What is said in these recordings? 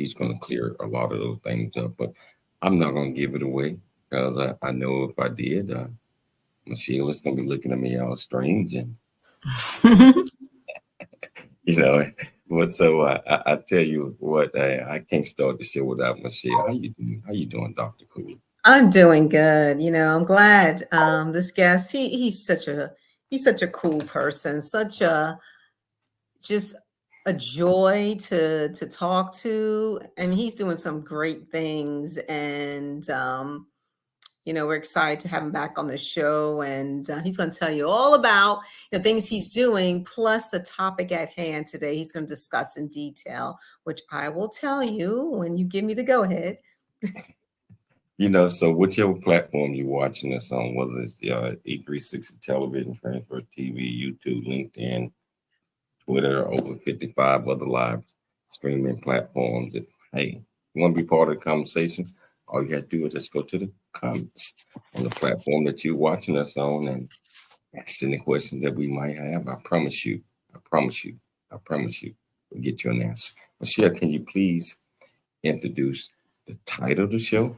he's going to clear a lot of those things up. But I'm not going to give it away because I know if I did, Michelle is going to be looking at me all strange, and you know. But so I tell you what, I can't start the show without Michelle. How you doing? How you doing, Doctor Cool? I'm doing good. I'm glad this guest, he's such a cool person, such a just a joy to talk to. And he's doing some great things. And we're excited to have him back on the show. And he's going to tell you all about things he's doing, plus the topic at hand today. He's going to discuss in detail, which I will tell you when you give me the go ahead. So whichever platform you're watching us on, whether it's E360 television, Transfer TV, YouTube, LinkedIn, Twitter, over 55 other live streaming platforms. Hey, you want to be part of the conversation? All you have to do is just go to the comments on the platform that you're watching us on and ask any questions that we might have. I promise you, we'll get you an answer. Michelle, can you please introduce the title of the show,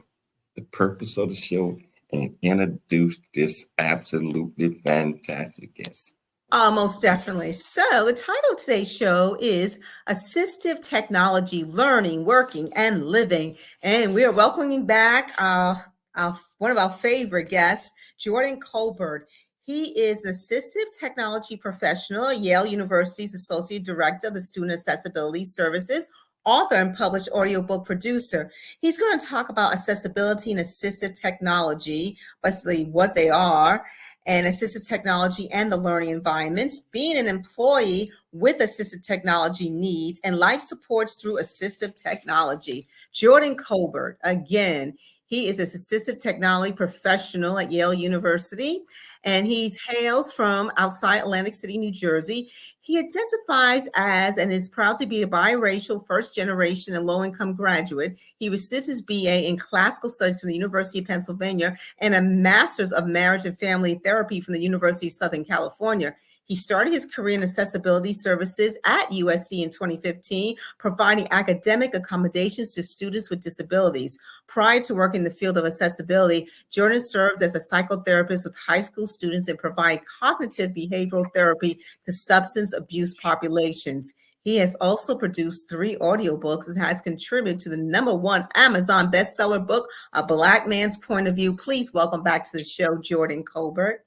the purpose of the show, and introduce this absolutely fantastic guest? Most definitely. So, the title of today's show is Assistive Technology Learning, Working, and Living. And we are welcoming back one of our favorite guests, Jordan Colbert. He is an assistive technology professional at Yale University's Associate Director of the Student Accessibility Services, author and published audiobook producer. He's going to talk about accessibility and assistive technology, basically what they are, and assistive technology and the learning environments, being an employee with assistive technology needs, and life supports through assistive technology. Jordan Colbert, again, he is an assistive technology professional at Yale University, and he hails from outside Atlantic City, New Jersey. He identifies as and is proud to be a biracial first-generation and low-income graduate. He received his BA in Classical Studies from the University of Pennsylvania and a Master's of Marriage and Family Therapy from the University of Southern California. He started his career in accessibility services at USC in 2015, providing academic accommodations to students with disabilities. Prior to working in the field of accessibility, Jordan served as a psychotherapist with high school students and provided cognitive behavioral therapy to substance abuse populations. He has also produced 3 audiobooks and has contributed to the #1 Amazon bestseller book, A Black Man's Point of View. Please welcome back to the show, Jordan Colbert.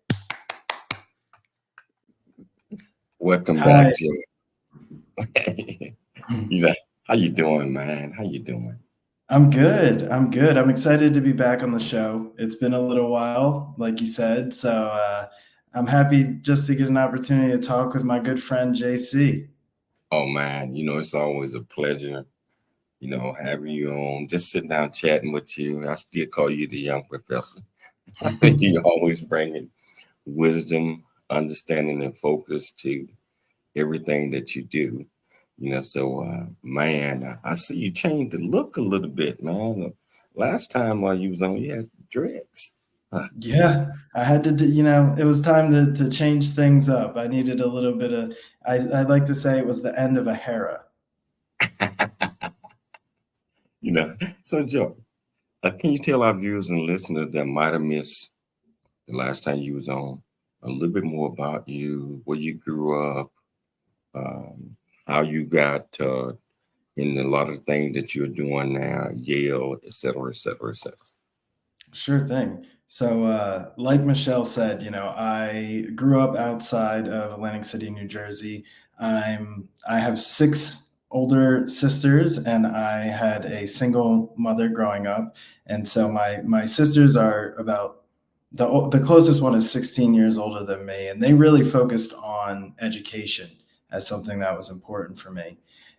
Welcome back, Joe. How you doing, man? How you doing? I'm good. I'm excited to be back on the show. It's been a little while, like you said. So I'm happy just to get an opportunity to talk with my good friend, JC. Oh, man, it's always a pleasure, having you on, just sitting down chatting with you. I still call you the young professor. You always bringing wisdom, understanding, and focus to everything that you do. So man, I see you changed the look a little bit, man. Last time while you was on, you had dreads. Yeah, I had to do, it was time to change things up. I needed a little bit of, I like to say it was the end of a era. So Joe, can you tell our viewers and listeners that might have missed the last time you was on a little bit more about you, where you grew up, how you got in a lot of things that you're doing now, Yale, et cetera, et cetera, et cetera. Sure thing. So like Michelle said, I grew up outside of Atlantic City, New Jersey. I have 6 older sisters, and I had a single mother growing up. And so my sisters are about, the closest one is 16 years older than me, and they really focused on education as something that was important for me.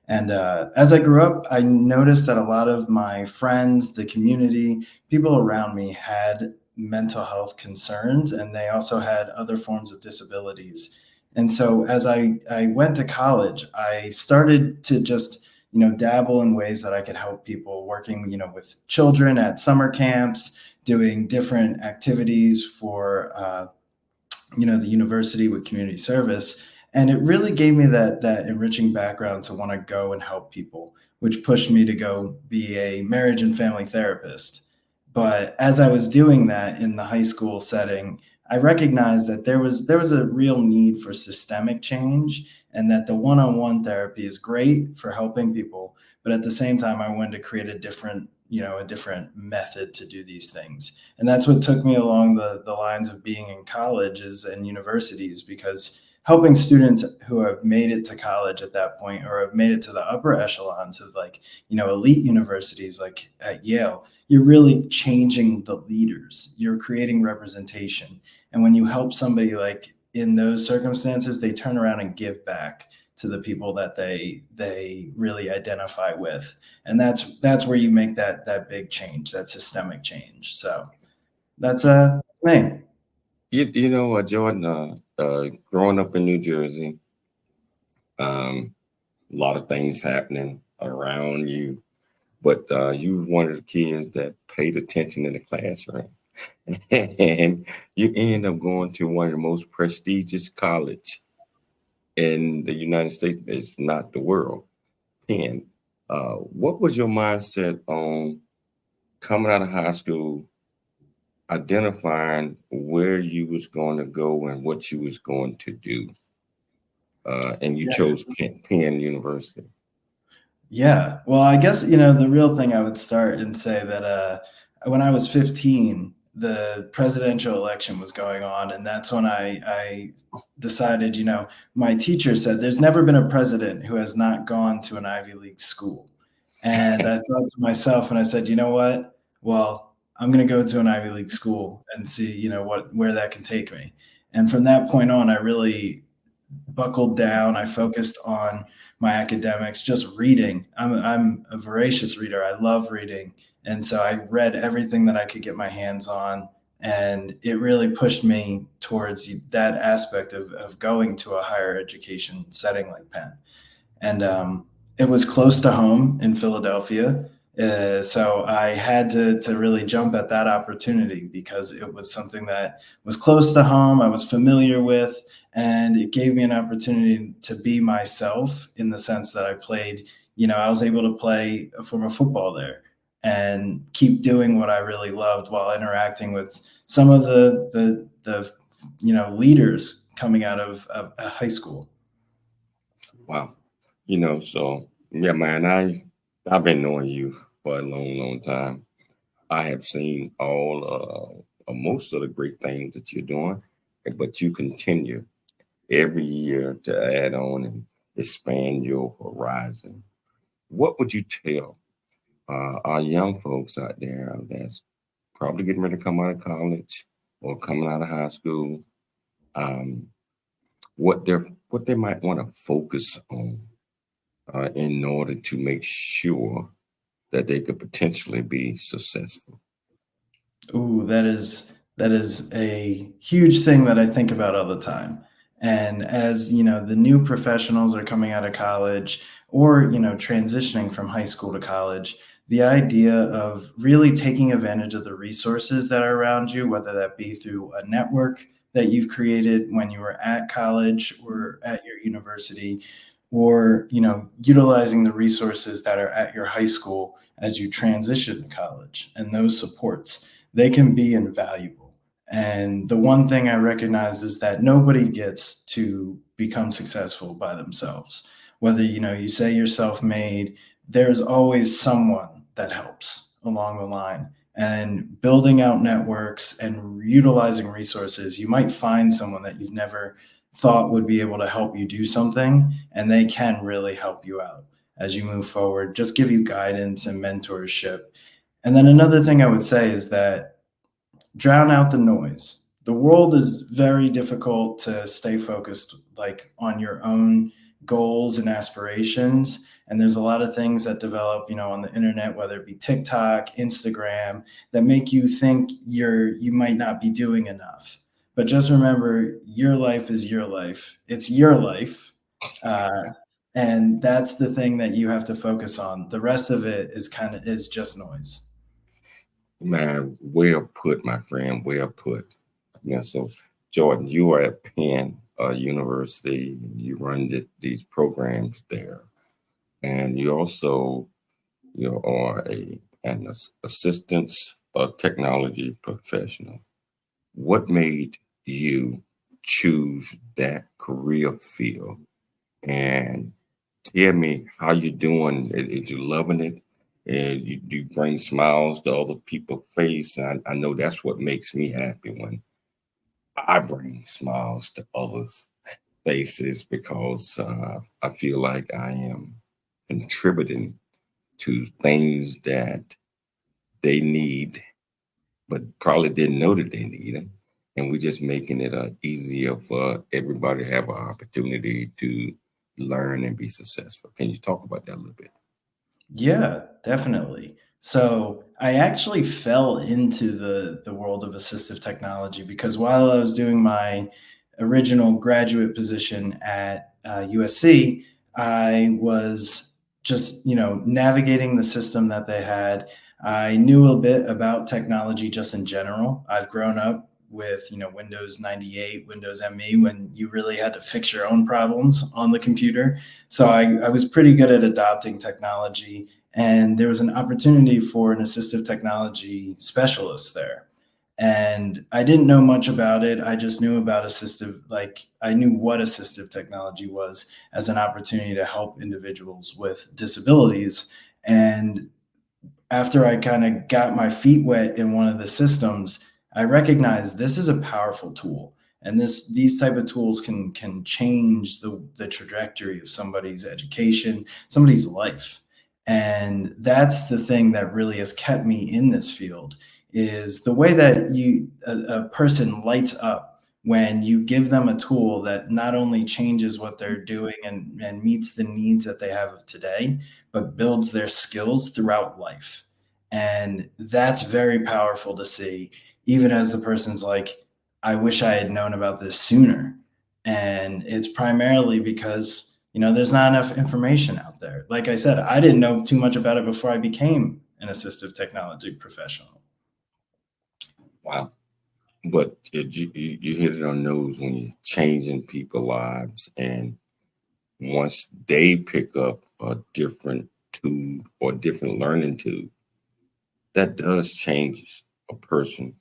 And as I grew up, I noticed that a lot of my friends, the community, people around me had mental health concerns, and they also had other forms of disabilities. And so as I went to college, I started to just, dabble in ways that I could help people, working, with children at summer camps, doing different activities for, the university with community service. And it really gave me that enriching background to want to go and help people, which pushed me to go be a marriage and family therapist. But as I was doing that in the high school setting, I recognized that there was a real need for systemic change, and that the one-on-one therapy is great for helping people, but at the same time I wanted to create a different method to do these things. And that's what took me along the lines of being in colleges and universities, because helping students who have made it to college at that point, or have made it to the upper echelons of, like, elite universities like at Yale, you're really changing the leaders. You're creating representation. And when you help somebody, like, in those circumstances, they turn around and give back to the people that they really identify with. And that's where you make that big change, that systemic change. So that's a thing. You know what, Jordan, growing up in New Jersey, a lot of things happening around you, but you were one of the kids that paid attention in the classroom. And you end up going to one of the most prestigious college in the United States. It's not the world. Penn. What was your mindset on coming out of high school, identifying where you was going to go and what you was going to do? And you Yeah. chose Penn University. Yeah. Well, I guess, the real thing I would start and say that when I was 15, the presidential election was going on. And that's when I decided, my teacher said, there's never been a president who has not gone to an Ivy League school. And I thought to myself, and I said, you know what? Well, I'm going to go to an Ivy League school and see, where that can take me. And from that point on, I really buckled down. I focused on my academics, just reading. I'm a voracious reader. I love reading. And so I read everything that I could get my hands on. And it really pushed me towards that aspect of going to a higher education setting like Penn. And it was close to home in Philadelphia. So I had to really jump at that opportunity, because it was something that was close to home, I was familiar with, and it gave me an opportunity to be myself, in the sense that I played, I was able to play a form of football there and keep doing what I really loved, while interacting with some of the leaders coming out of high school. Wow. So yeah, man, I've been knowing you for a long, long time. I have seen all most of the great things that you're doing, but you continue every year to add on and expand your horizon. What would you tell our young folks out there that's probably getting ready to come out of college or coming out of high school, um, what they might want to focus on in order to make sure that they could potentially be successful? Ooh, that is a huge thing that I think about all the time. And as the new professionals are coming out of college, or transitioning from high school to college, the idea of really taking advantage of the resources that are around you, whether that be through a network that you've created when you were at college or at your university, or utilizing the resources that are at your high school as you transition to college, and those supports, they can be invaluable. And the one thing I recognize is that nobody gets to become successful by themselves. Whether you say you're self-made, there's always someone that helps along the line. And building out networks and utilizing resources, you might find someone that you've never thought would be able to help you do something, and they can really help you out as you move forward, just give you guidance and mentorship. And then another thing I would say is that drown out the noise. The world is very difficult to stay focused, like, on your own goals and aspirations. And there's a lot of things that develop, on the internet, whether it be TikTok, Instagram, that make you think you might not be doing enough. But just remember, your life is your life. It's your life. Uh, and that's the thing that you have to focus on. The rest of it is just noise. Man, well put, my friend, well put. So Jordan, you are at Penn University, and you run these programs there. and you also you are an assistance technology professional. What made you choose that career field? And tell me how you doing. Is you loving it? And you do bring smiles to other people's face. And I know that's what makes me happy when I bring smiles to others' faces because I feel like I am contributing to things that they need, but probably didn't know that they need them. And we're just making it easier for everybody to have an opportunity to learn and be successful. Can you talk about that a little bit? Yeah, definitely. So I actually fell into the world of assistive technology because while I was doing my original graduate position at USC, I was just navigating the system that they had. I knew a bit about technology just in general. I've grown up with Windows 98, Windows ME, when you really had to fix your own problems on the computer. So I was pretty good at adopting technology, and there was an opportunity for an assistive technology specialist there. And I didn't know much about it. I just knew about I knew what assistive technology was as an opportunity to help individuals with disabilities. And after I kind of got my feet wet in one of the systems, I recognized this is a powerful tool. And these type of tools can change the trajectory of somebody's education, somebody's life. And that's the thing that really has kept me in this field, is the way that a person lights up when you give them a tool that not only changes what they're doing and meets the needs that they have of today, but builds their skills throughout life. And that's very powerful to see, even as the person's like, I wish I had known about this sooner. And it's primarily because, there's not enough information out there. Like I said, I didn't know too much about it before I became an assistive technology professional. Wow. But you hit it on the nose when you're changing people's lives. And once they pick up a different tool or different learning tool, that does change a person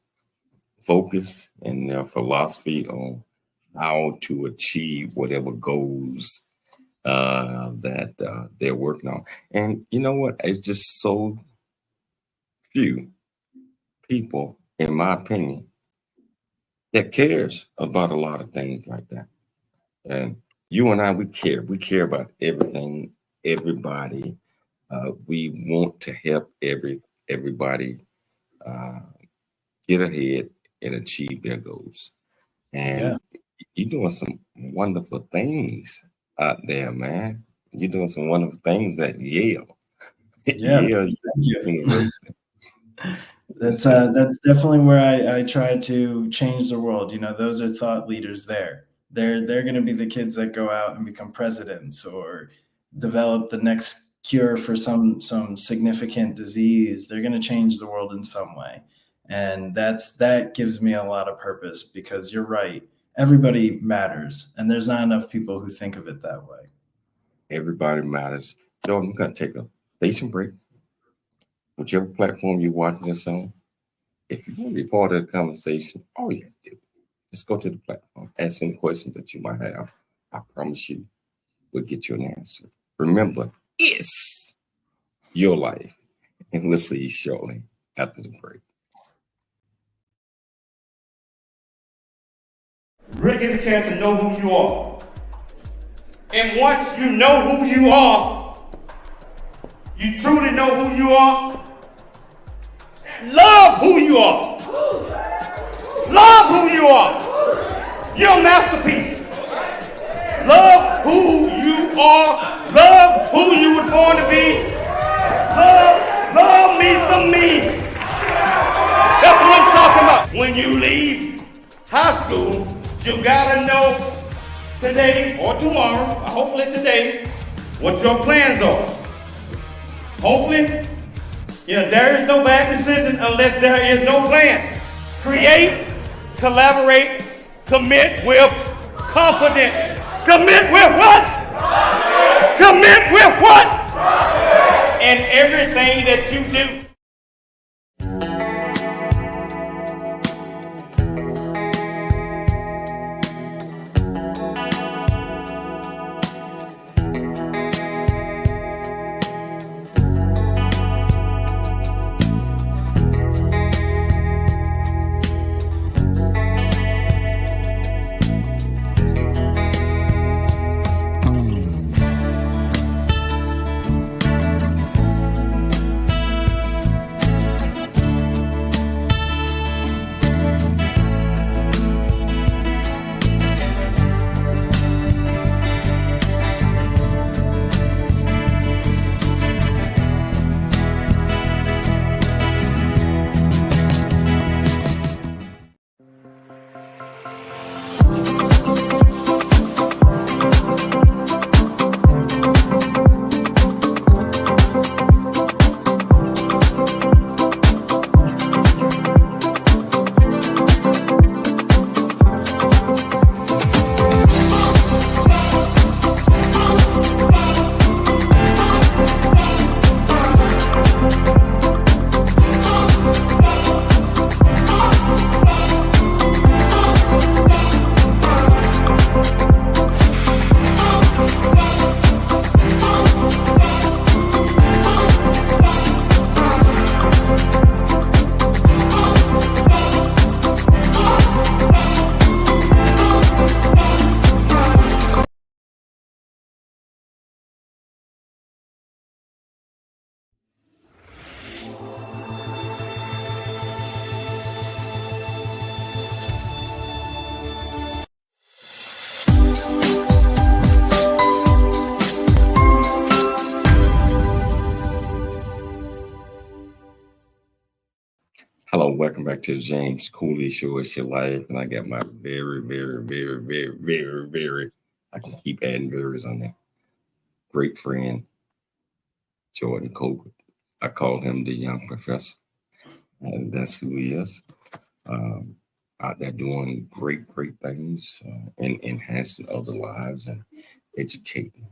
focus and their philosophy on how to achieve whatever goals that they're working on. And you know what? It's just so few people, in my opinion, that cares about a lot of things like that. And you and I, we care. We care about everything, everybody. We want to help everybody uh, get ahead and achieve their goals. Yeah. And you're doing some wonderful things out there, man. You're doing some wonderful things at Yale. Yeah. Yale Thank you. University. That's definitely where I try to change the world. Those are thought leaders there. They're going to be the kids that go out and become presidents or develop the next cure for some significant disease. They're going to change the world in some way. And that gives me a lot of purpose, because you're right. Everybody matters, and there's not enough people who think of it that way. Everybody matters. Jordan, we're going to take a station break. Whichever platform you're watching this on, if you want to be part of the conversation, all you have to do, just go to the platform, ask any questions that you might have. I promise you, we'll get you an answer. Remember, it's your life. And we'll see you shortly after the break. Really get a chance to know who you are. And once you know who you are, you truly know who you are, love who you are. Love who you are. You're a masterpiece. Love who you are. Love who you were born to be. Love me some me. That's what I'm talking about. When you leave high school, you gotta know today or tomorrow, or hopefully today, what your plans are. Hopefully, there is no bad decision unless there is no plan. Create, collaborate, commit with confidence. Commit with what? Commit with what? in everything that you do. Hello, welcome back to the James Cooley Show. It's your life, and I got my very, I can keep adding varies on there. Great friend, Jordan Colbert. I call him the young professor, and that's who he is. Out there doing great things and enhancing other lives and educating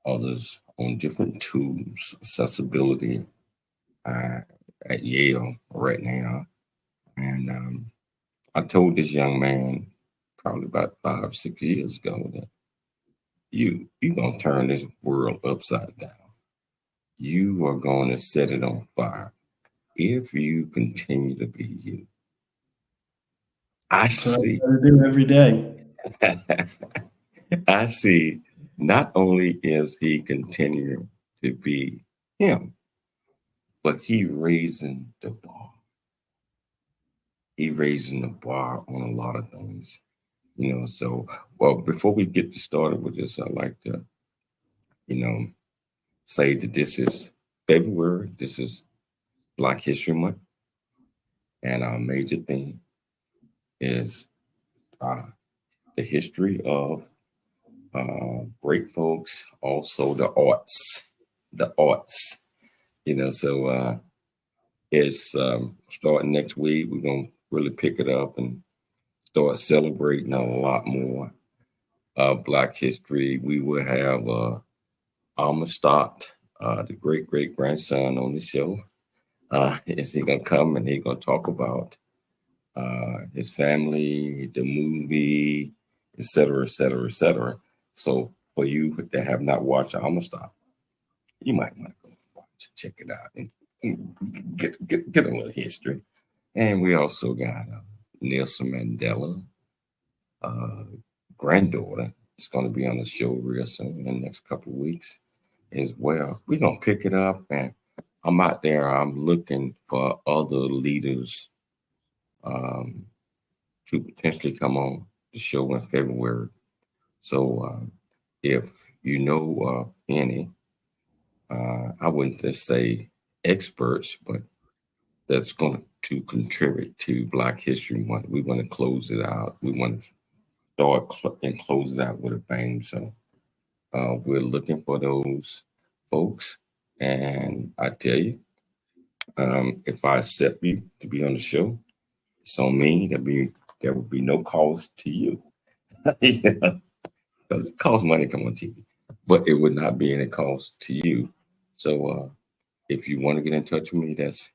others on different tools, accessibility at Yale right now. And I told this young man probably about 5-6 years ago that you're going to turn this world upside down. You are going to set it on fire if you continue to be you. I see. That's what I do every day. I see. Not only is he continuing to be him, but he raising the bar. He raising the bar on a lot of things, So, well, before we get started with this, I'd like to, say that this is February. This is Black History Month, and our major theme is the history of great folks, also the arts. So it's starting next week. We're going to really pick it up and start celebrating a lot more Black history. We will have Amistad, the great grandson, on the show. Is he going to come and he's going to talk about his family, the movie, et cetera. So for you that have not watched Amistad, you might want to go watch, check it out, and get a little history. And we also got Nelson Mandela, granddaughter. Is going to be on the show real soon in the next couple of weeks as well. We're going to pick it up, and I'm out there. I'm looking for other leaders to potentially come on the show in February. So if you know any, I wouldn't just say experts, but that's going to contribute to Black History Month. We want to close it out. We want to start and close it out with a bang. So we're looking for those folks. And I tell you, if I accept you to be on the show, it's on me. There will be no cost to you. Because it costs money to come on TV. But it would not be any cost to you So if you want to get in touch with me, that's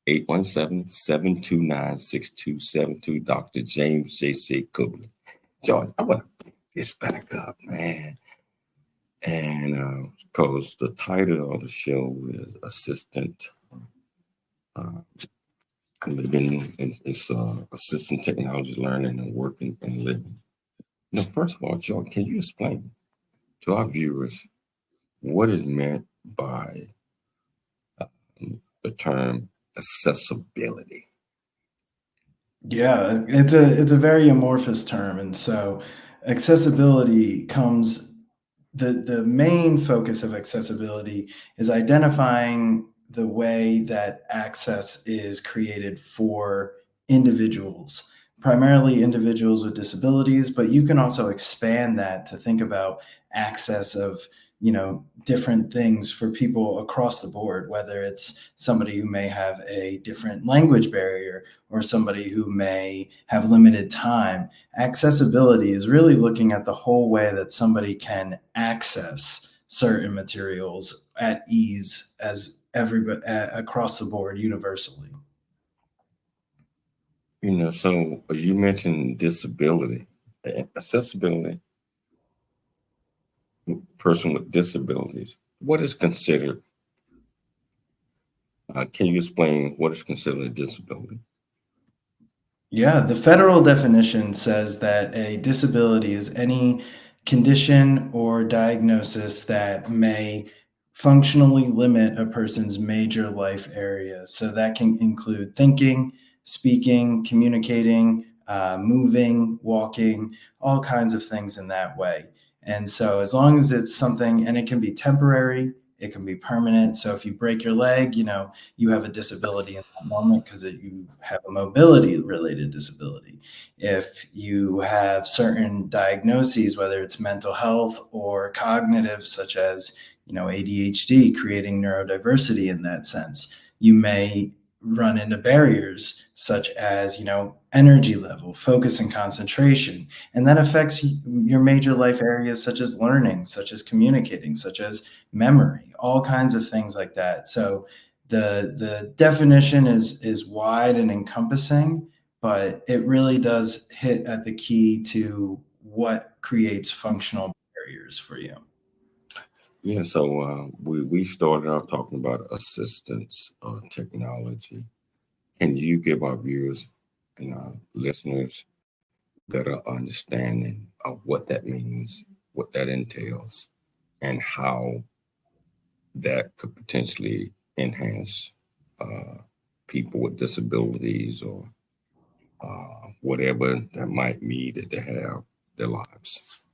817-729-6272, Dr. James J.C. Cooley. Jordan, I want to pick this back up, man. And because the title of the show is Assistant Living, it's Assistant Technology Learning and Working and Living. Now, first of all, Jordan, can you explain to our viewers what is meant by the term accessibility? Yeah, it's a very amorphous term, and so accessibility comes the main focus of accessibility is identifying the way that access is created for individuals, primarily individuals with disabilities, but you can also expand that to think about access of, different things for people across the board, whether it's somebody who may have a different language barrier or somebody who may have limited time. Accessibility is really looking at the whole way that somebody can access certain materials at ease as everybody across the board universally. So you mentioned disability, accessibility, person with disabilities. What is considered? Can you explain what is considered a disability? Yeah, the federal definition says that a disability is any condition or diagnosis that may functionally limit a person's major life areas. So that can include thinking, speaking, communicating, moving, walking, all kinds of things in that way. And so, as long as it's something, and it can be temporary, it can be permanent. So, if you break your leg, you have a disability in that moment because you have a mobility related disability. If you have certain diagnoses, whether it's mental health or cognitive, such as ADHD, creating neurodiversity in that sense, you may run into barriers such as energy level, focus and concentration, and that affects your major life areas such as learning, such as communicating, such as memory, all kinds of things like that. So the definition is wide and encompassing, but it really does hit at the key to what creates functional barriers for you. Yeah, so we started off talking about assistance technology. Can you give our viewers and our listeners better understanding of what that means, what that entails, and how that could potentially enhance people with disabilities or whatever that might mean that they have their lives?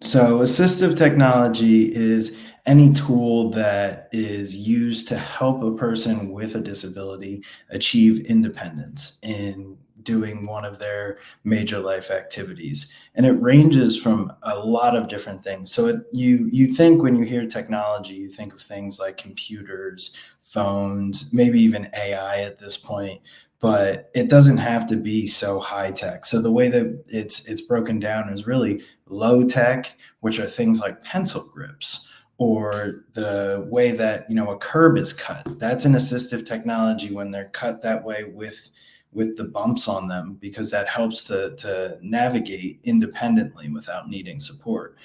So, assistive technology is any tool that is used to help a person with a disability achieve independence in doing one of their major life activities. And it ranges from a lot of different things. So, you think when you hear technology, you think of things like computers, phones, maybe even AI at this point. But it doesn't have to be so high tech. So the way that it's broken down is really low tech, which are things like pencil grips, or the way that a curb is cut. That's an assistive technology when they're cut that way with the bumps on them, because that helps to navigate independently without needing support.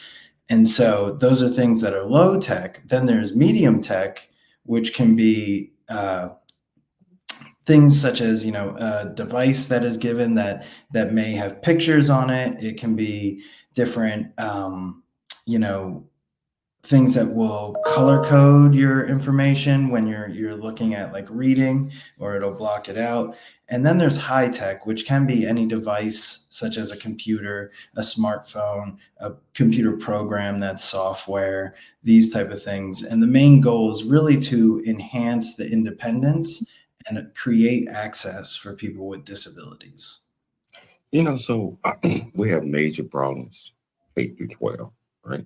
And so those are things that are low tech. Then there's medium tech, which can be things such as a device that is given that may have pictures on it. It can be different things that will color code your information when you're looking at like reading, or it'll block it out. And then there's high tech, which can be any device such as a computer, a smartphone, a computer program that's software, these type of things. And the main goal is really to enhance the independence and create access for people with disabilities. So we have major problems, K through 12, right?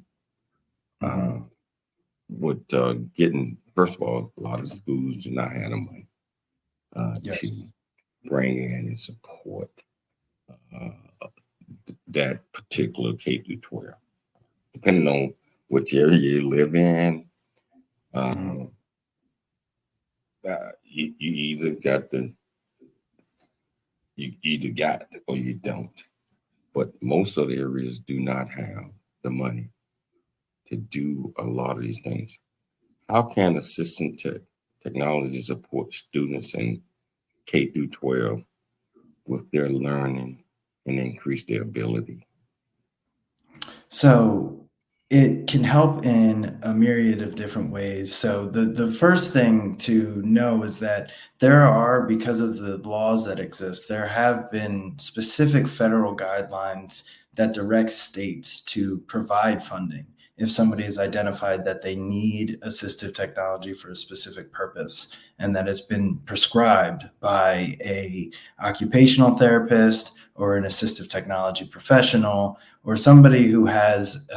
Mhm. With getting, first of all, a lot of schools do not have the money Yes. to bring in and support that particular K through 12. Depending on which area you live in, Uh, you either got or you don't. But most of the areas do not have the money to do a lot of these things. How can assistant technology support students in K through 12 with their learning and increase their ability? So it can help in a myriad of different ways. So the first thing to know is that there are, because of the laws that exist, there have been specific federal guidelines that direct states to provide funding if somebody has identified that they need assistive technology for a specific purpose and that it's been prescribed by a occupational therapist or an assistive technology professional or somebody who has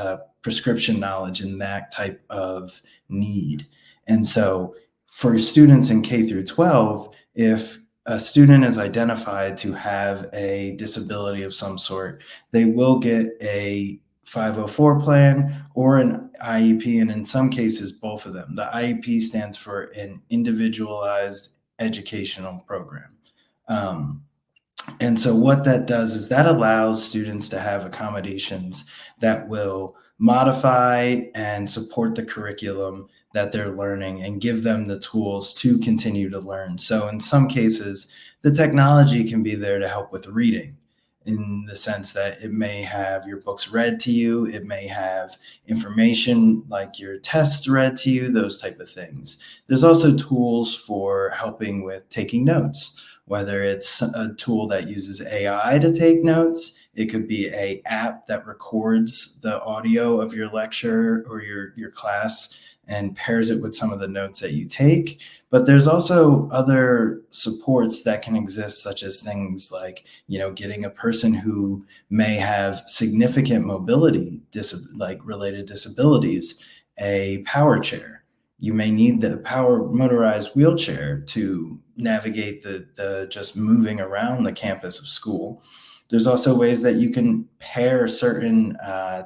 prescription knowledge in that type of need. And so for students in K through 12, if a student is identified to have a disability of some sort, they will get a 504 plan or an IEP, and in some cases, both of them. The IEP stands for an individualized educational program. And so what that does is that allows students to have accommodations that will modify and support the curriculum that they're learning and give them the tools to continue to learn. So in some cases, the technology can be there to help with reading in the sense that it may have your books read to you, it may have information like your tests read to you, those type of things. There's also tools for helping with taking notes, whether it's a tool that uses AI to take notes. It could be an app that records the audio of your lecture or your class and pairs it with some of the notes that you take. But there's also other supports that can exist, such as things like, getting a person who may have significant mobility, related disabilities, a power chair. You may need the power motorized wheelchair to navigate the just moving around the campus of school. There's also ways that you can pair certain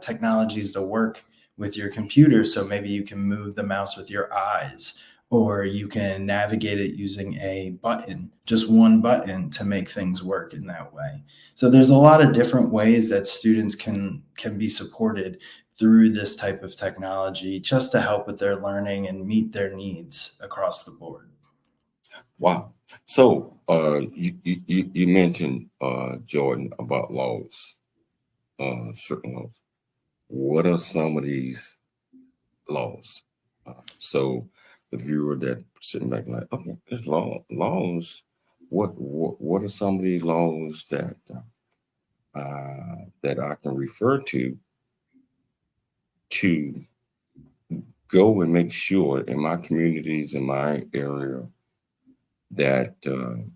technologies to work with your computer. So maybe you can move the mouse with your eyes, or you can navigate it using a button, just one button, to make things work in that way. So there's a lot of different ways that students can be supported through this type of technology just to help with their learning and meet their needs across the board. Wow. So you mentioned, Jordan, about laws, certain laws. What are some of these laws? So the viewer that sitting back like, okay, there's laws. What are some of these laws that I can refer to go and make sure in my communities, in my area, that the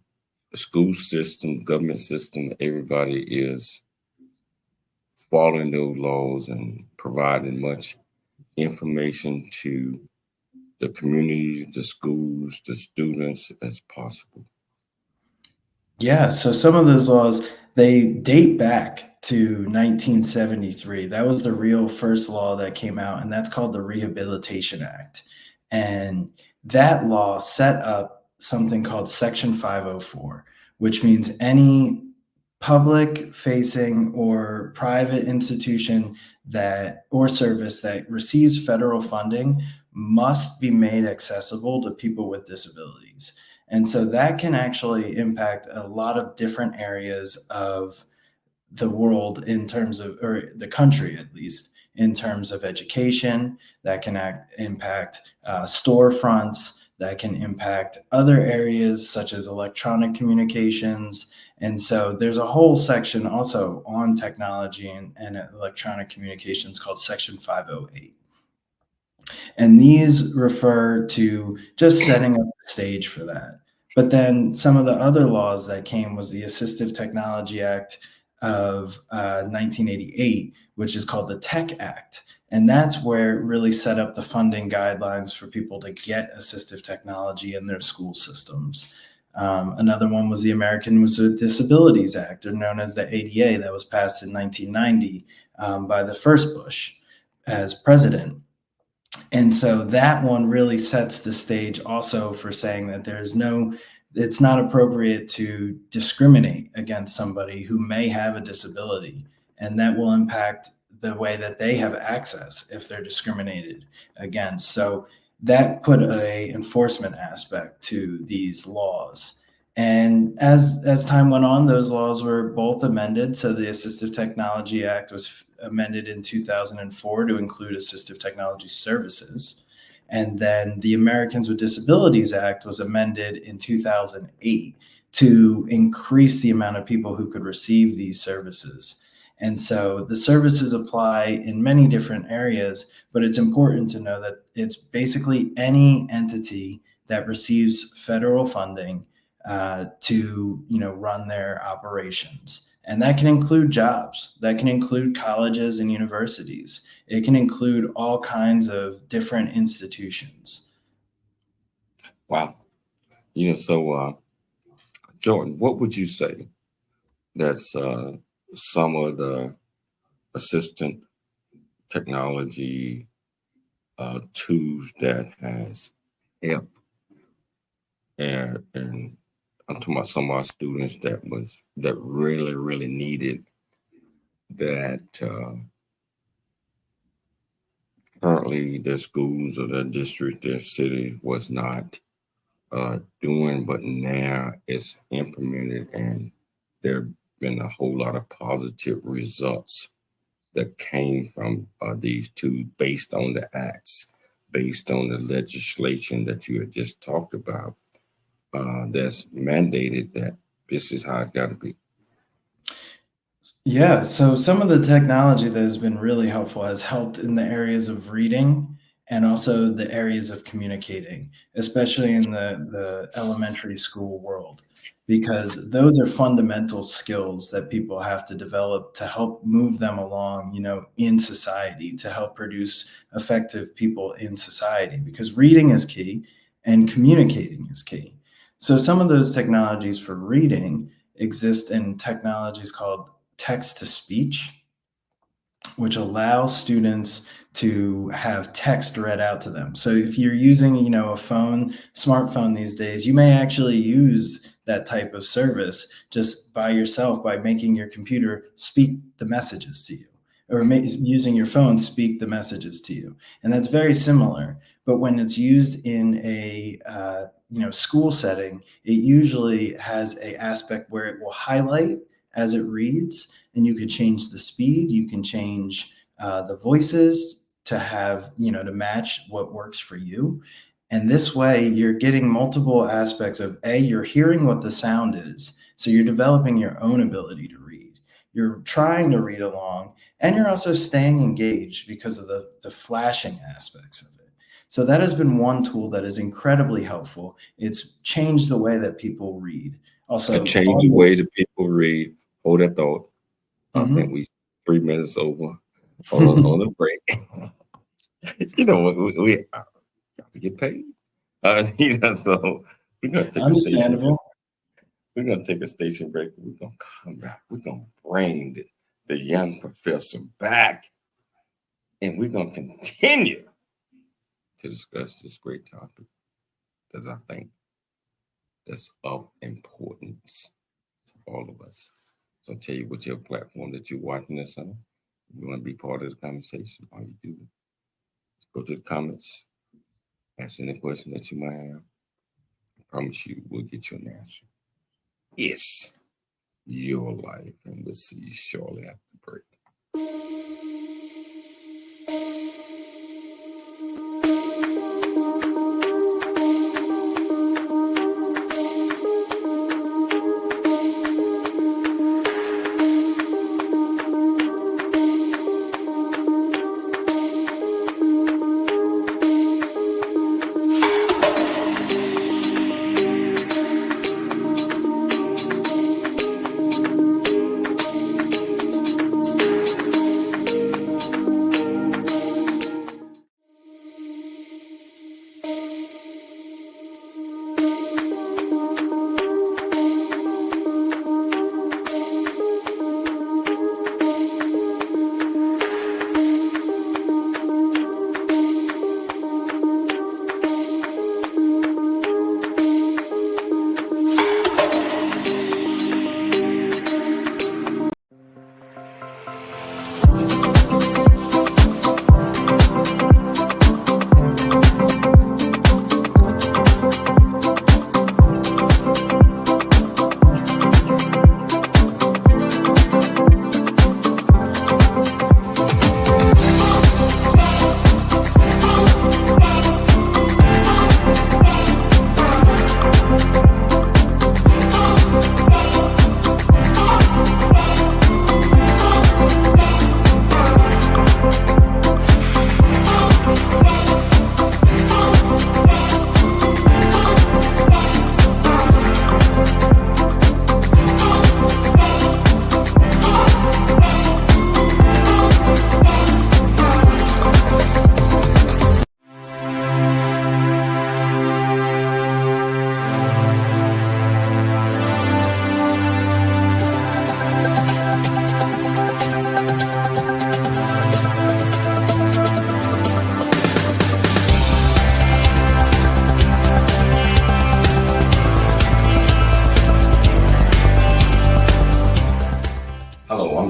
school system, government system, everybody is following those laws and providing much information to the community, the schools, the students as possible? Yeah, so some of those laws, they date back to 1973. That was the real first law that came out, and that's called the Rehabilitation Act. And that law set up something called Section 504, which means any public facing or private institution that or service that receives federal funding must be made accessible to people with disabilities. And so that can actually impact a lot of different areas of the world in terms of, or the country at least, in terms of education. That can impact storefronts, that can impact other areas such as electronic communications. And so there's a whole section also on technology and electronic communications called Section 508. And these refer to just setting up the stage for that. But then some of the other laws that came was the Assistive Technology Act of 1988, which is called the Tech Act. And that's where it really set up the funding guidelines for people to get assistive technology in their school systems. Another one was the Americans with Disabilities Act, or known as the ADA, that was passed in 1990 by the first Bush as president. And so that one really sets the stage also for saying that it's not appropriate to discriminate against somebody who may have a disability, and that will impact the way that they have access if they're discriminated against. So that put a enforcement aspect to these laws. And as time went on, those laws were both amended. So the Assistive Technology Act was amended in 2004 to include assistive technology services. And then the Americans with Disabilities Act was amended in 2008 to increase the amount of people who could receive these services. And so the services apply in many different areas, but it's important to know that it's basically any entity that receives federal funding to run their operations. And that can include jobs, that can include colleges and universities. It can include all kinds of different institutions. Wow. So Jordan, what would you say that's some of the assistant technology tools that has helped, and I'm talking about some of our students that really, really needed that currently their schools or their district, their city was not doing, but now it's implemented, and there have been a whole lot of positive results that came from these two, based on the acts, based on the legislation that you had just talked about, that's mandated that this is how it got to be. Yeah, so some of the technology that has been really helpful has helped in the areas of reading and also the areas of communicating, especially in the elementary school world, because those are fundamental skills that people have to develop to help move them along, in society, to help produce effective people in society, because reading is key and communicating is key. So some of those technologies for reading exist in technologies called text to speech, which allows students to have text read out to them. So if you're using, a smartphone these days, you may actually use that type of service just by yourself, by making your computer speak the messages to you, or using your phone speak the messages to you. And that's very similar. But when it's used in a school setting, it usually has an aspect where it will highlight as it reads, and you could change the speed, you can change the voices to have, to match what works for you. And this way you're getting multiple aspects of you're hearing what the sound is. So you're developing your own ability to read. You're trying to read along, and you're also staying engaged because of the flashing aspects of it. So that has been one tool that is incredibly helpful. It's changed the way that people read. Also, it changed the way that people read. Hold that thought. Mm-hmm. I think we 3 minutes over on the break. We have to get paid. So we're gonna take a station break. We're gonna take a station break. We're gonna come back. We're gonna bring the young professor back, and we're gonna continue to discuss this great topic that I think that's of importance to all of us. So I'll tell you what your platform that you're watching this on. You want to be part of the conversation, all you do is go to the comments, ask any question that you might have. I promise you we'll get you an answer. It's your life, and we'll see you shortly after the break.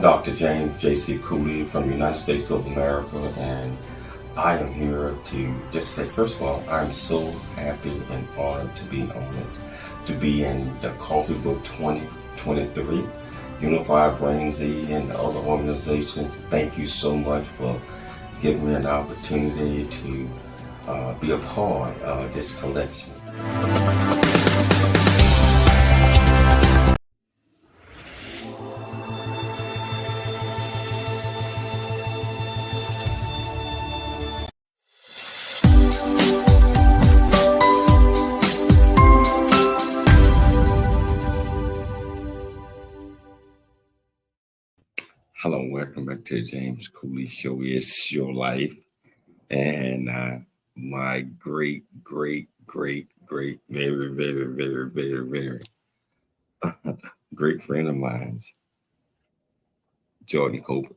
Dr. James J.C. Cooley from the United States of America, and I am here to just say, first of all, I'm so happy and honored to be on it, to be in the Coffee Book 2023, Unified Brain Z, and the other organizations. Thank you so much for giving me an opportunity to be a part of this collection. Hello, welcome back to the James Cooley Show. It's your life. And my great, very great friend of mine, Jordan Colbert,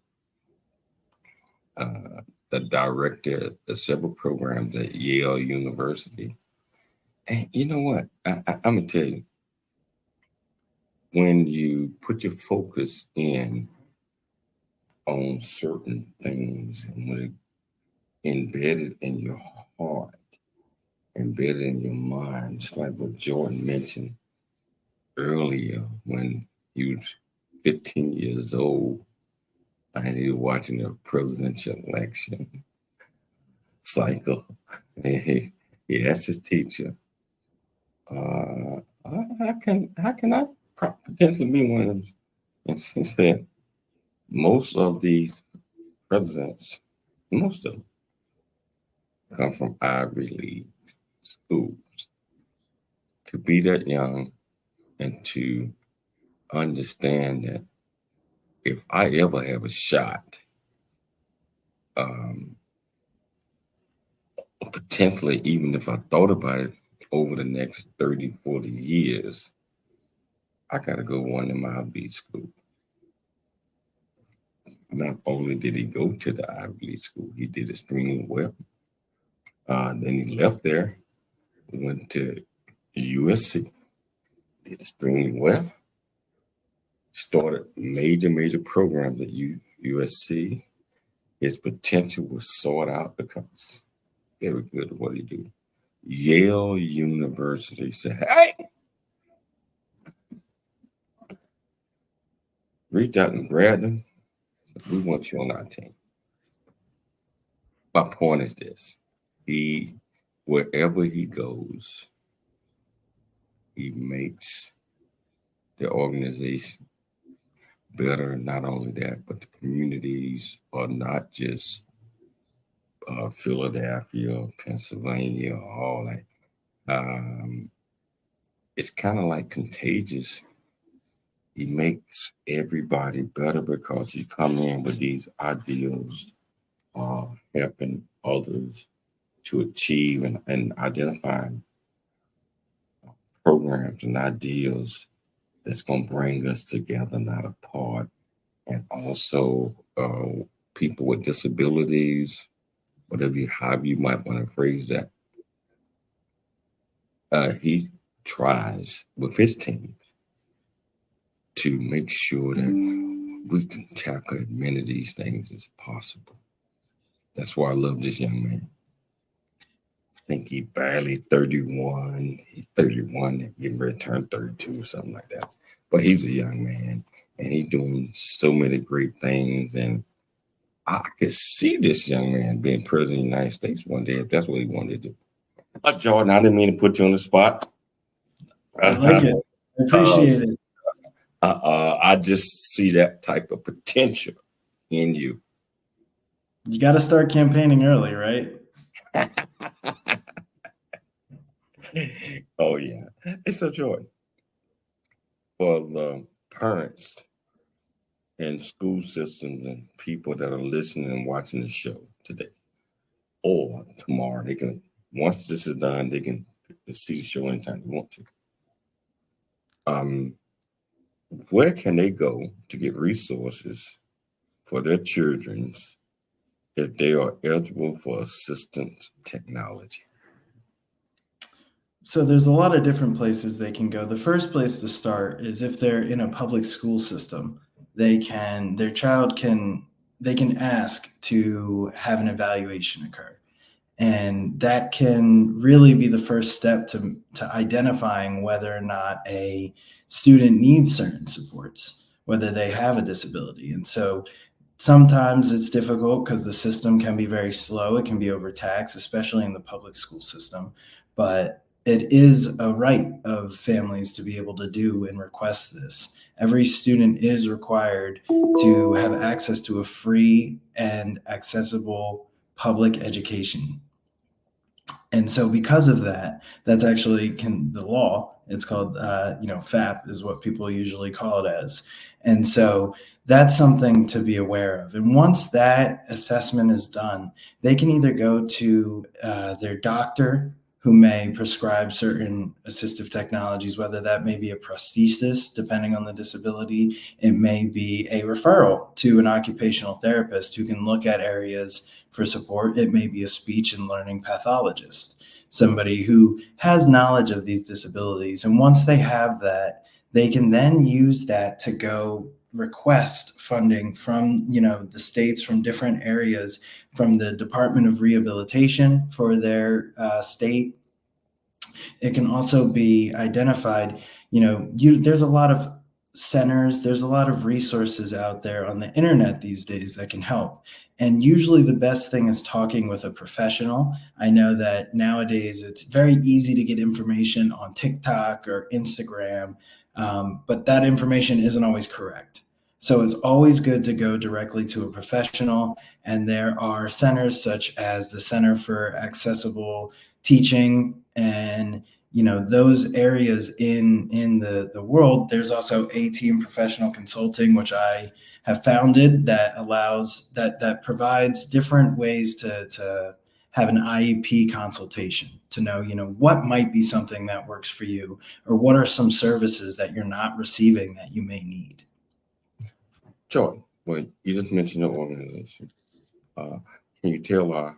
the director of several programs at Yale University. And you know what? I'm going to tell you, when you put your focus in on certain things and when it embedded in your heart, embedded in your mind, just like what Jordan mentioned earlier when he was 15 years old and he was watching the presidential election cycle. And he asked his teacher, how can I potentially be one of them? And she said, most of these presidents, most of them, come from Ivy League schools. To be that young and to understand that if I ever have a shot, potentially even if I thought about it over the next 30, 40 years, I got to go one of my Ivy League school. Not only did he go to the Ivy League school, he did extremely well. Then he left there, went to USC, did extremely well, started major programs at USC. His potential was sought out because very good at what he do. Yale University said, hey, reached out and grabbed him. Said, we want you on our team. My point is this. Wherever he goes, he makes the organization better. Not only that, but the communities are not just Philadelphia, Pennsylvania, all that. It's kind of like contagious. He makes everybody better because he come in with these ideals, helping others to achieve and identifying programs and ideals that's going to bring us together, not apart. And also people with disabilities, however you might want to phrase that. He tries with his team to make sure that we can tackle as many of these things as possible. That's why I love this young man. I think he barely 31. He's 31, getting ready to turn 32 or something like that. But he's a young man, and he's doing so many great things. And I could see this young man being president of the United States one day if that's what he wanted to do. Jordan, I didn't mean to put you on the spot. I like it. I appreciate it. I just see that type of potential in you. You got to start campaigning early, right? Oh, yeah. It's a joy for the parents and school systems and people that are listening and watching the show today or tomorrow. They can, once this is done, they can see the show anytime they want to. Where can they go to get resources for their children if they are eligible for assistive technology? So there's a lot of different places they can go. The first place to start is if they're in a public school system. they can ask to have an evaluation occur. And that can really be the first step to identifying whether or not a student needs certain supports, whether they have a disability. And so sometimes it's difficult because the system can be very slow. It can be overtaxed, especially in the public school system. But it is a right of families to be able to do and request this. Every student is required to have access to a free and accessible public education. And so because of that, that's actually the law. It's called, FAP is what people usually call it as. And so that's something to be aware of. And once that assessment is done, they can either go to their doctor, who may prescribe certain assistive technologies, whether that may be a prosthesis, depending on the disability. It may be a referral to an occupational therapist who can look at areas for support. It may be a speech and learning pathologist, somebody who has knowledge of these disabilities. And once they have that, they can then use that to go request funding from the states, from different areas, from the Department of Rehabilitation for their state. It can also be identified, there's a lot of centers, there's a lot of resources out there on the internet these days that can help. And usually the best thing is talking with a professional. I know that nowadays it's very easy to get information on TikTok or Instagram, but that information isn't always correct. So it's always good to go directly to a professional. And there are centers such as the Center for Accessible Teaching and those areas in the world. There's also A-Team Professional Consulting, which I have founded, that provides different ways to have an IEP consultation, to know what might be something that works for you, or what are some services that you're not receiving that you may need. Jordan, well, you just mentioned your organization. Can you tell our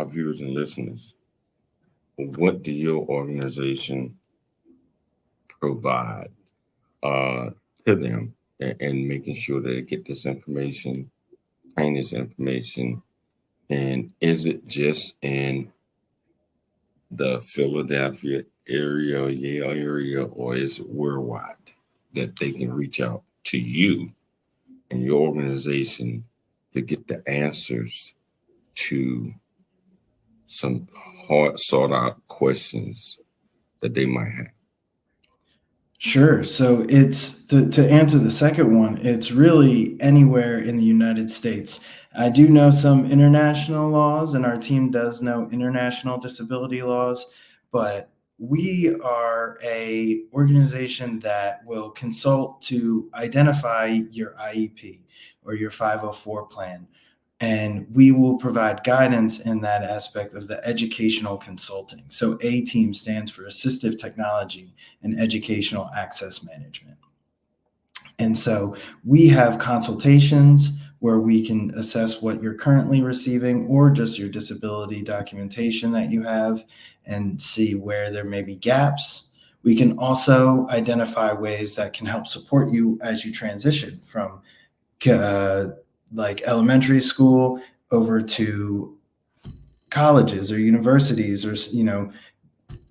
viewers and listeners, what do your organization provide to them and making sure that they get this information, find this information? And is it just in the Philadelphia area, Yale area, or is it worldwide that they can reach out to you and your organization to get the answers to some hard sought out questions that they might have? Sure. So it's to answer the second one, it's really anywhere in the United States. I do know some international laws, and our team does know international disability laws, but we are a organization that will consult to identify your IEP or your 504 plan. And we will provide guidance in that aspect of the educational consulting. So A-Team stands for Assistive Technology and Educational Access Management. And so we have consultations where we can assess what you're currently receiving, or just your disability documentation that you have, and see where there may be gaps. We can also identify ways that can help support you as you transition from like elementary school over to colleges or universities, or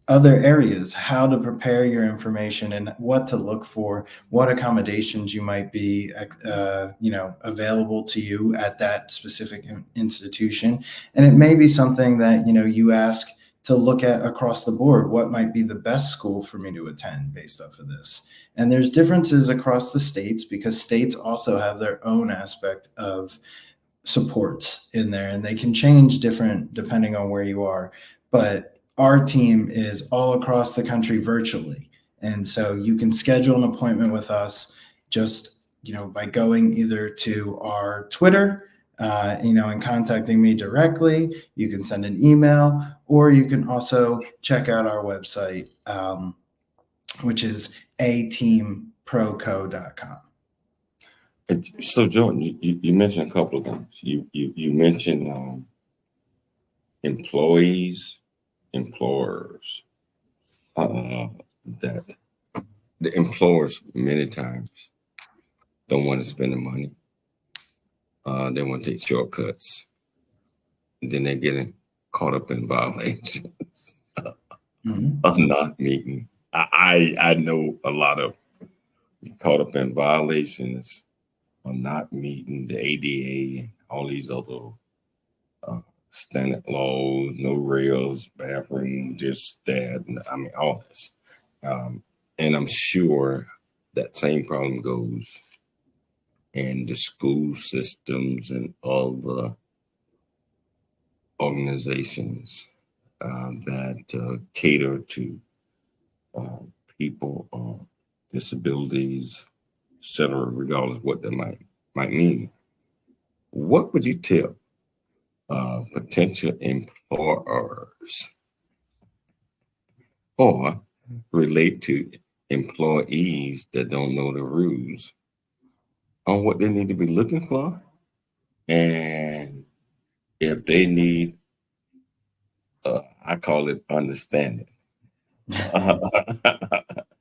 other areas, how to prepare your information and what to look for, what accommodations you might be available to you at that specific institution. And it may be something that you ask to look at across the board. What might be the best school for me to attend based off of this? And there's differences across the states, because states also have their own aspect of supports in there, and they can change different depending on where you are. But our team is all across the country virtually. And so you can schedule an appointment with us just, by going either to our Twitter, and contacting me directly. You can send an email, or you can also check out our website, which is ateamproco.com. So, Jordan, you mentioned a couple of things. You mentioned employees, employers. That the employers many times don't want to spend the money. They want to take shortcuts. And then they're getting caught up in violations of not meeting. I know a lot of caught up in violations of not meeting the ADA and all these other standard laws, no rails, bathroom, this, that, and I mean, all this. And I'm sure that same problem goes in the school systems and all the organizations that cater to people on disabilities, et cetera, regardless of what that might mean. What would you tell potential employers or relate to employees that don't know the rules on what they need to be looking for, and if they need, I call it understanding.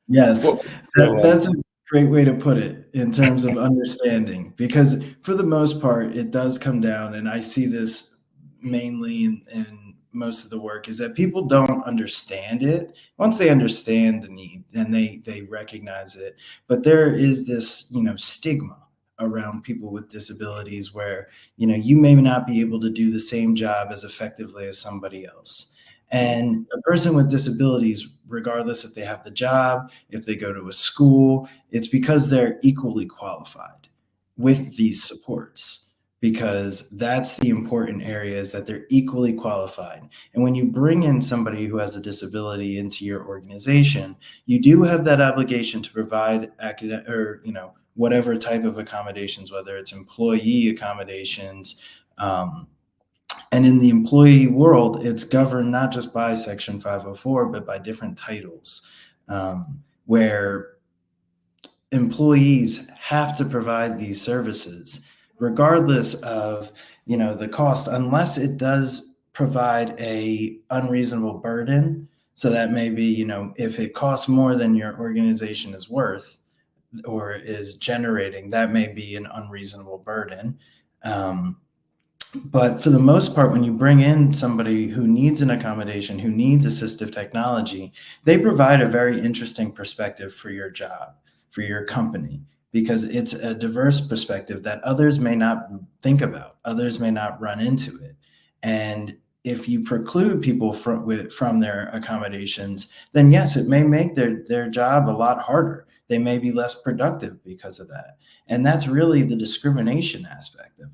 Yes, that's a great way to put it in terms of understanding, because for the most part, it does come down, and I see this mainly in most of the work, is that people don't understand it. Once they understand the need, then they recognize it. But there is this, stigma around people with disabilities where, you may not be able to do the same job as effectively as somebody else. And a person with disabilities, regardless if they have the job, if they go to a school, it's because they're equally qualified with these supports, because that's the important area, is that they're equally qualified. And when you bring in somebody who has a disability into your organization, you do have that obligation to provide whatever type of accommodations, whether it's employee accommodations, and in the employee world, it's governed not just by Section 504, but by different titles, where employees have to provide these services, regardless of, the cost, unless it does provide a unreasonable burden. So that may be, if it costs more than your organization is worth or is generating, that may be an unreasonable burden. But for the most part, when you bring in somebody who needs an accommodation, who needs assistive technology, they provide a very interesting perspective for your job, for your company, because it's a diverse perspective that others may not think about, others may not run into it. And if you preclude people from their accommodations, then yes, it may make their job a lot harder. They may be less productive because of that. And that's really the discrimination aspect of it.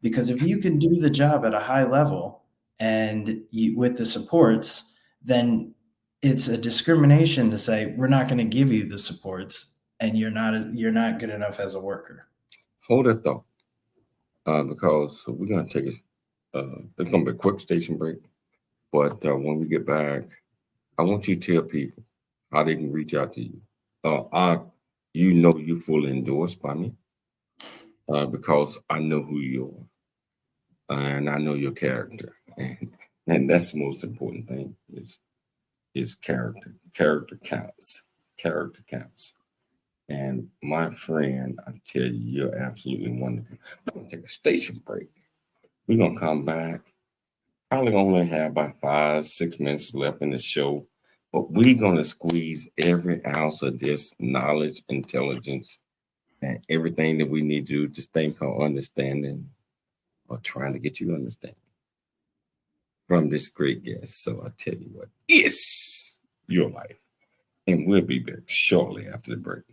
Because if you can do the job at a high level and with the supports, then it's a discrimination to say, we're not going to give you the supports and you're not good enough as a worker. Hold it though, because we're going to take it's going to be a quick station break. But when we get back, I want you to tell people how they can reach out to you. You're fully endorsed by me because I know who you are. And I know your character, and that's the most important thing is character. Character counts. Character counts. And my friend, I tell you, you're absolutely wonderful. We're gonna take a station break. We're gonna come back. Probably only have about 5-6 minutes left in the show, but we're gonna squeeze every ounce of this knowledge, intelligence, and everything that we need to do. This thing called understanding, or trying to get you to understand from this great guest. So I tell you what, it's your life. And we'll be back shortly after the break.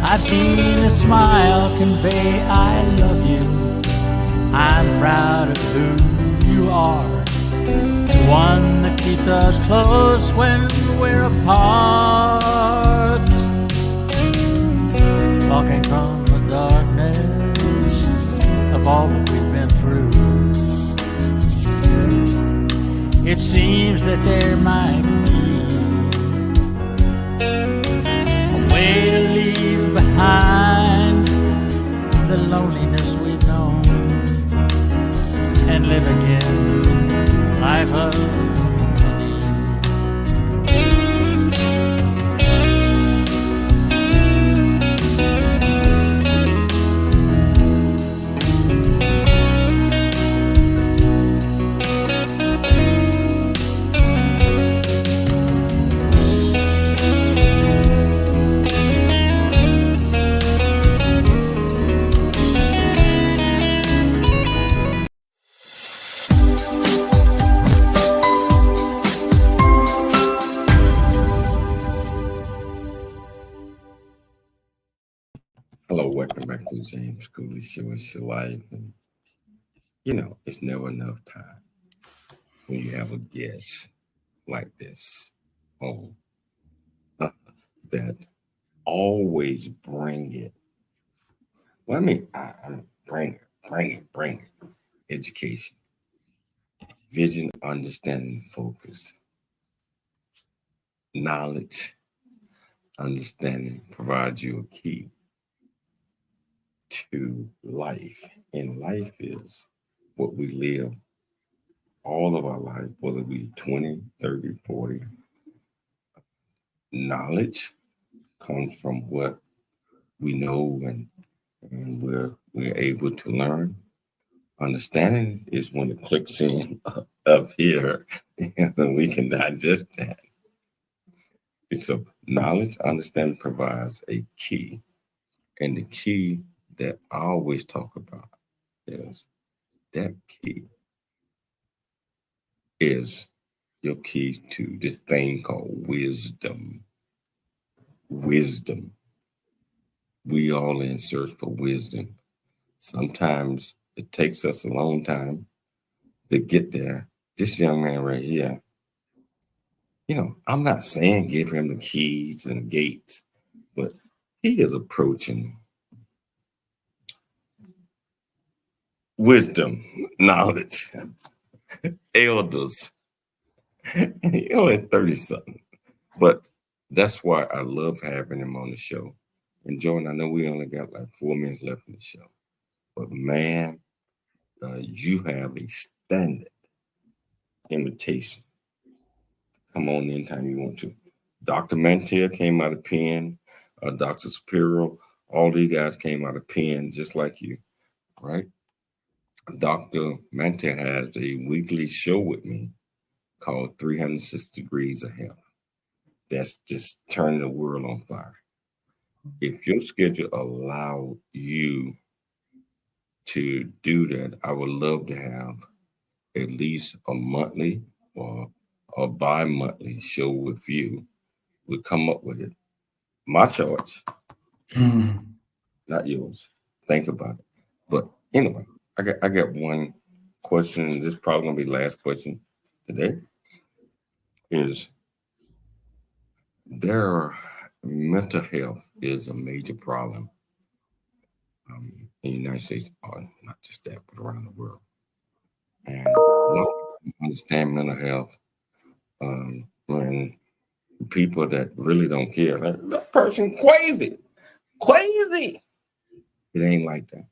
I've seen a smile convey I love you. I'm proud of who you are, and one that keeps us close when we're apart. Walking from the darkness of all that we've been through, it seems that there might be a way to leave behind the loneliness we've known and live again a life of need. Hello, welcome back to the James Cooley Show. It's your life. And, you know, it's never enough time when you have a guest like this on that always bring it. Well, I mean, I bring it. Education, vision, understanding, focus, knowledge, understanding provides you a key to life. And life is what we live all of our life, whether it be 20, 30, 40. Knowledge comes from what we know and we're able to learn. Understanding is when it clicks in up here and we can digest that. So knowledge, understanding provides a key. And the key that I always talk about is that key is your key to this thing called wisdom. Wisdom. We all in search for wisdom. Sometimes it takes us a long time to get there. This young man right here, you know, I'm not saying give him the keys and the gates, but he is approaching wisdom, knowledge, elders. He only 30-something. But that's why I love having him on the show. And Jordan, I know we only got like 4 minutes left in the show. But man, you have a standard invitation. Come on anytime you want to. Dr. Mantia came out of Penn, Dr. Spiro, all these guys came out of Penn just like you, right? Dr. Mantia has a weekly show with me called 306 Degrees of Health. That's just turning the world on fire. If your schedule allow you to do that, I would love to have at least a monthly or a bi-monthly show with you. We'll come up with it. My charge, not yours. Think about it. But anyway, I got one question. This is probably gonna be the last question today. Is mental health is a major problem in the United States, not just that, but around the world. And a lot of people understand mental health when people that really don't care, like, that person crazy. It ain't like that.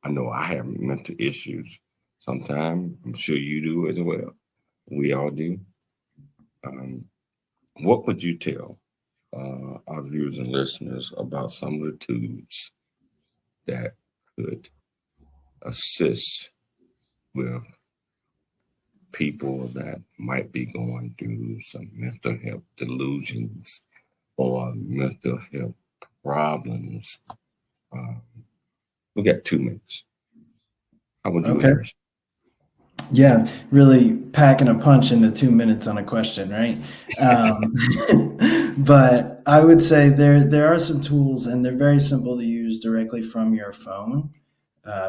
I know I have mental issues sometimes. I'm sure you do as well. We all do. What would you tell our viewers and listeners about some of the tools that could assist with people that might be going through some mental health delusions or mental health problems? We got 2 minutes. How would you address? Yeah, really packing a punch into 2 minutes on a question, right? But I would say there are some tools, and they're very simple to use directly from your phone.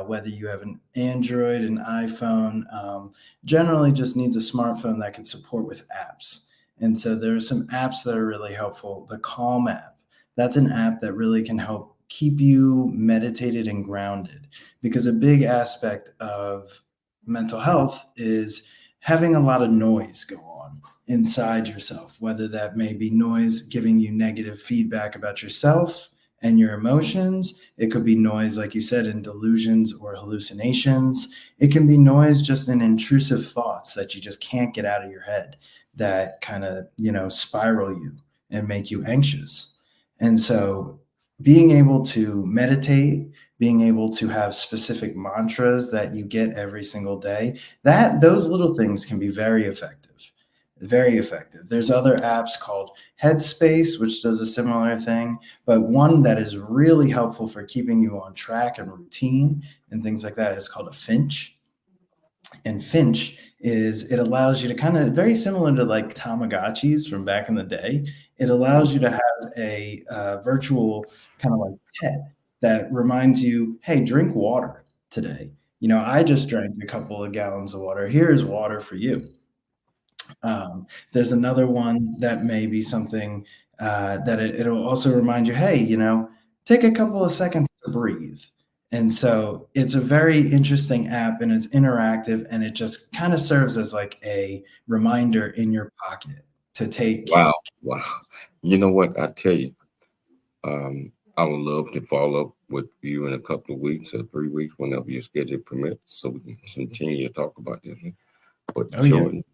Whether you have an Android, an iPhone, generally just needs a smartphone that can support with apps. And so there are some apps that are really helpful. The Calm app, that's an app that really can help keep you meditated and grounded, because a big aspect of mental health is having a lot of noise go on inside yourself, whether that may be noise giving you negative feedback about yourself and your emotions. It could be noise, like you said, in delusions or hallucinations. It can be noise just in intrusive thoughts that you just can't get out of your head, that kind of, spiral you and make you anxious. And so being able to meditate, being able to have specific mantras that you get every single day, that those little things can be very effective. Very effective. There's other apps called Headspace, which does a similar thing, but one that is really helpful for keeping you on track and routine and things like that is called a Finch. And Finch it allows you to kind of, very similar to like Tamagotchis from back in the day. It allows you to have a virtual kind of like pet that reminds you, hey, drink water today. I just drank a couple of gallons of water. Here's water for you. There's another one that may be something that it'll also remind you, hey, take a couple of seconds to breathe. And so it's a very interesting app, and it's interactive, and it just kind of serves as like a reminder in your pocket to take. Wow. Wow. You know what? I tell you, I would love to follow up with you in a couple of weeks or 3 weeks, whenever your schedule permits, so we can continue to talk about this. But Oh, yeah. Jordan,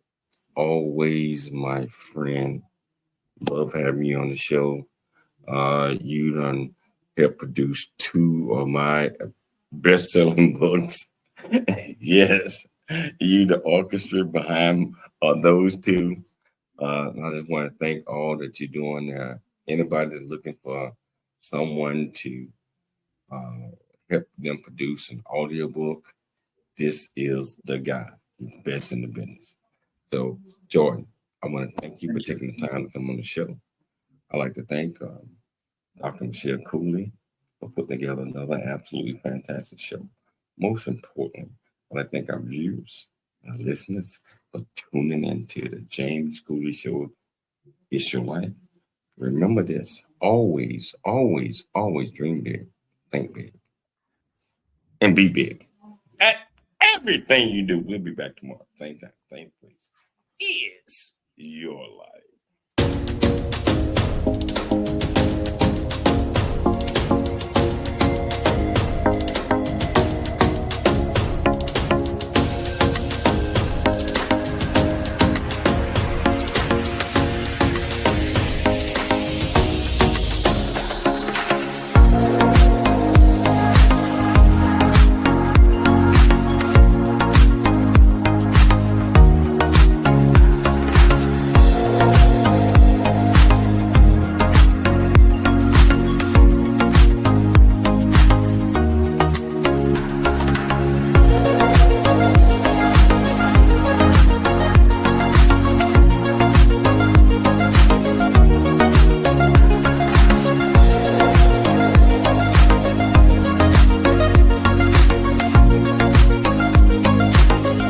always my friend, love having you on the show. You done helped produce two of my best-selling books. Yes, you the orchestra behind those two. I just want to thank all that you're doing there. Anybody that's looking for someone to uh, help them produce an audiobook, this is the guy. He's the best in the business. So, Jordan, I want to thank you for Thank you. taking the time to come on the show. I'd like to thank Dr. Michelle Cooley for putting together another absolutely fantastic show. Most importantly, I'd like to thank our viewers, our listeners for tuning into the James Cooley Show. It's your life. Remember this: always, always, always dream big, think big, and be big. At everything you do, we'll be back tomorrow, same time, same place. Is your life.